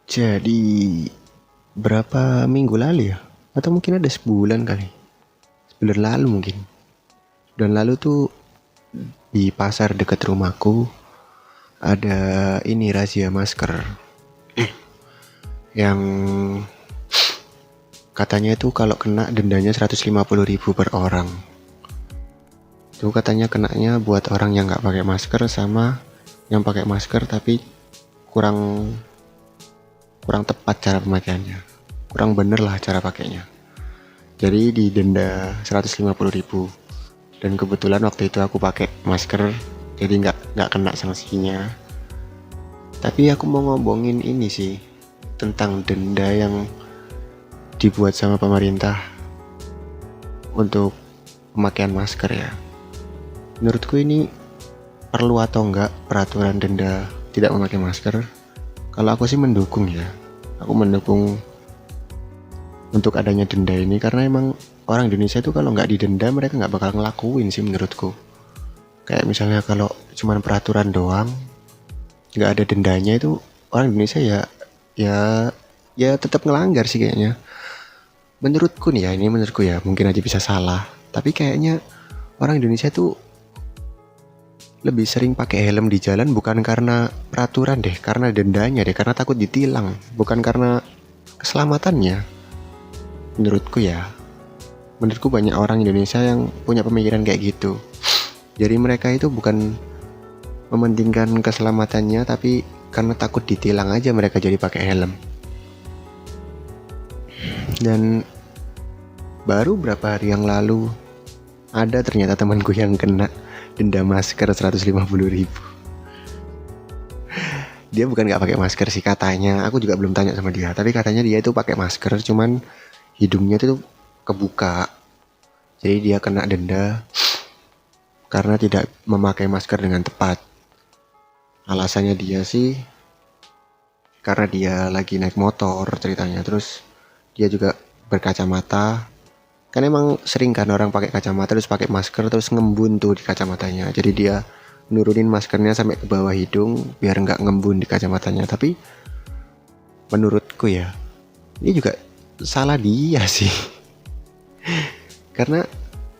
Jadi berapa minggu lalu ya? Atau mungkin ada sebulan kali. Sebulan lalu mungkin. Dan lalu tuh di pasar dekat rumahku ada ini razia masker yang katanya itu kalau kena dendanya 150.000 per orang. Itu katanya kenanya buat orang yang nggak pakai masker sama yang pakai masker tapi kurang kurang tepat cara pemakaiannya. Kurang bener lah cara pakainya. Jadi didenda 150.000. Dan kebetulan waktu itu aku pakai masker, jadi nggak kena sanksinya. Tapi aku mau ngomongin ini sih tentang denda yang dibuat sama pemerintah untuk pemakaian masker ya. Menurutku ini perlu atau enggak peraturan denda tidak memakai masker? Kalau aku sih mendukung ya. Aku mendukung untuk adanya denda ini karena emang orang Indonesia itu kalau nggak didenda mereka nggak bakal ngelakuin sih menurutku. Kayak misalnya kalau cuman peraturan doang nggak ada dendanya itu orang Indonesia ya ya tetap ngelanggar sih kayaknya. Menurutku nih ya, ini menurutku ya, mungkin aja bisa salah, tapi kayaknya orang Indonesia tuh lebih sering pakai helm di jalan bukan karena peraturan deh, karena dendanya deh, karena takut ditilang, bukan karena keselamatannya. Menurutku ya, menurutku banyak orang Indonesia yang punya pemikiran kayak gitu. Jadi mereka itu bukan mementingkan keselamatannya, tapi karena takut ditilang aja mereka jadi pakai helm. Dan baru berapa hari yang lalu ada ternyata temanku yang kena denda masker 150.000. Dia bukan nggak pakai masker sih katanya, aku juga belum tanya sama dia, tapi katanya dia itu pakai masker cuman hidungnya itu kebuka. Jadi dia kena denda karena tidak memakai masker dengan tepat. Alasannya dia sih karena dia lagi naik motor ceritanya, terus dia juga berkacamata. Kan emang sering kan orang pakai kacamata terus pakai masker terus ngembun tuh di kacamatanya. Jadi dia nurunin maskernya sampai ke bawah hidung biar nggak ngembun di kacamatanya. Tapi menurutku ya ini juga salah dia sih. karena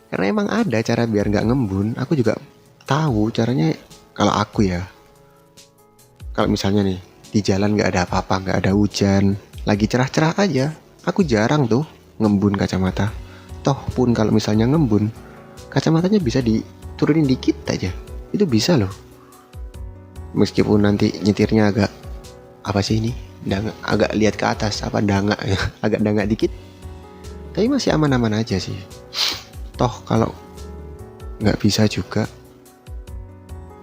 karena emang ada cara biar nggak ngembun. Aku juga tahu caranya. Kalau aku ya, kalau misalnya nih di jalan nggak ada apa-apa, nggak ada hujan, lagi cerah-cerah aja, aku jarang tuh ngembun kacamata. Toh pun kalau misalnya ngembun, kacamatanya bisa diturunin dikit aja. Itu bisa loh. Meskipun nanti nyetirnya agak apa sih ini? Agak lihat ke atas apa dangak ya, agak dangak dikit. Tapi masih aman-aman aja sih. Toh kalau nggak bisa juga,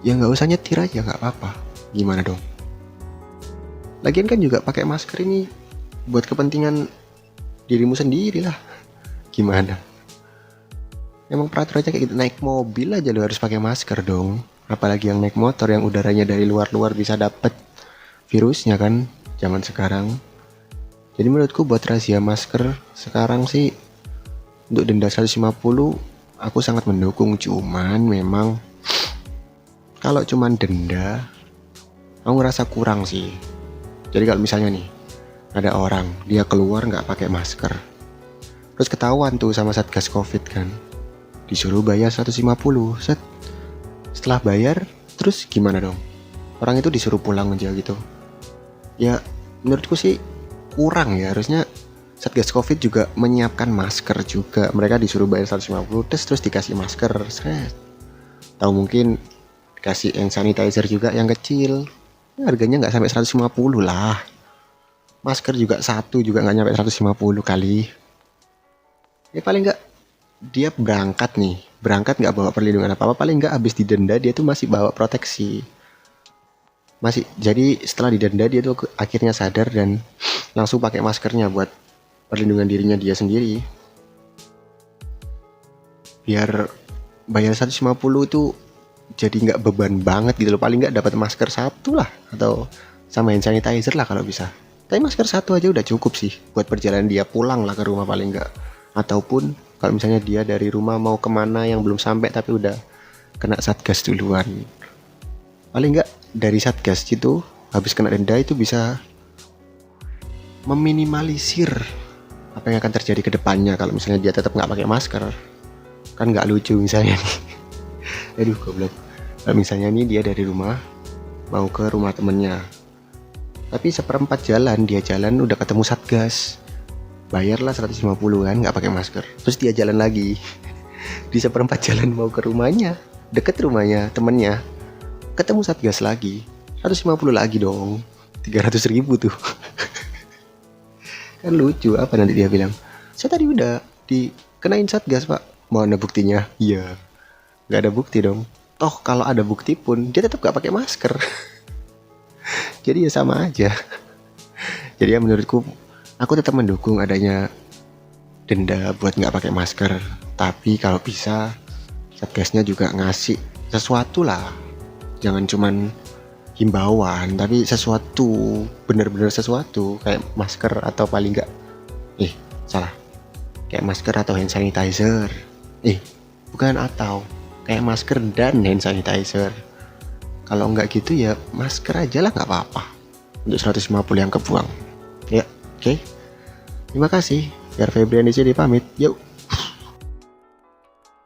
ya nggak usah nyetir aja nggak apa-apa. Gimana dong? Lagian kan juga pakai masker ini buat kepentingan dirimu sendiri lah. Gimana? Emang peraturannya kayak gitu, naik mobil aja lo harus pakai masker dong. Apalagi yang naik motor yang udaranya dari luar-luar bisa dapet virusnya kan zaman sekarang. Jadi menurutku buat razia masker sekarang sih untuk denda 150 aku sangat mendukung. Cuman memang kalau cuman denda aku ngerasa kurang sih. Jadi kalau misalnya nih ada orang dia keluar nggak pakai masker, terus ketahuan tuh sama Satgas Covid kan, disuruh bayar 150. Setelah bayar terus gimana dong? Orang itu disuruh pulang aja gitu. Ya menurutku sih kurang ya. Harusnya Satgas Covid juga menyiapkan masker juga. Mereka disuruh bayar 150 terus dikasih masker. Tahu mungkin kasih hand sanitizer juga yang kecil. Harganya nggak sampai 150 lah. Masker juga satu juga nggak nyampe 150 kali. Ya paling nggak dia berangkat nggak bawa perlindungan apa-apa, paling nggak habis didenda dia tuh masih bawa proteksi. Masih, jadi setelah didenda dia tuh akhirnya sadar dan langsung pakai maskernya buat perlindungan dirinya dia sendiri. Biar bayar 150 itu jadi nggak beban banget gitu loh. Paling nggak dapat masker satu lah atau sama hand sanitizer lah kalau bisa. Tapi masker satu aja udah cukup sih buat perjalanan dia pulang lah ke rumah paling nggak. Ataupun kalau misalnya dia dari rumah mau kemana yang belum sampai tapi udah kena satgas duluan, paling nggak dari satgas itu habis kena denda itu bisa meminimalisir apa yang akan terjadi ke depannya kalau misalnya dia tetap nggak pakai masker. Kan nggak lucu misalnya nih. Aduh goblok. Kalau misalnya nih dia dari rumah mau ke rumah temennya, tapi seperempat jalan dia jalan udah ketemu satgas, bayarlah 150 kan, nggak pakai masker. Terus dia jalan lagi di seperempat jalan mau ke rumahnya, deket rumahnya temennya, ketemu satgas lagi, 150 lagi dong, 300.000 tuh. Kan lucu. Apa nanti dia bilang, saya tadi udah dikenain satgas pak, mana buktinya? Iya, nggak ada bukti dong. Toh kalau ada bukti pun dia tetap gak pakai masker. Jadi ya sama aja. Jadi ya menurutku, aku tetap mendukung adanya denda buat nggak pakai masker. Tapi kalau bisa satgasnya juga ngasih sesuatu lah. Jangan cuman himbauan, tapi sesuatu, bener-bener sesuatu kayak masker atau paling nggak, salah, kayak masker atau hand sanitizer. Bukan atau, kayak masker dan hand sanitizer. Kalau nggak gitu ya masker aja lah, nggak apa-apa. Untuk 150 yang kebuang. Ya, oke. Terima kasih. Biar Febrian di sini pamit. Yuk.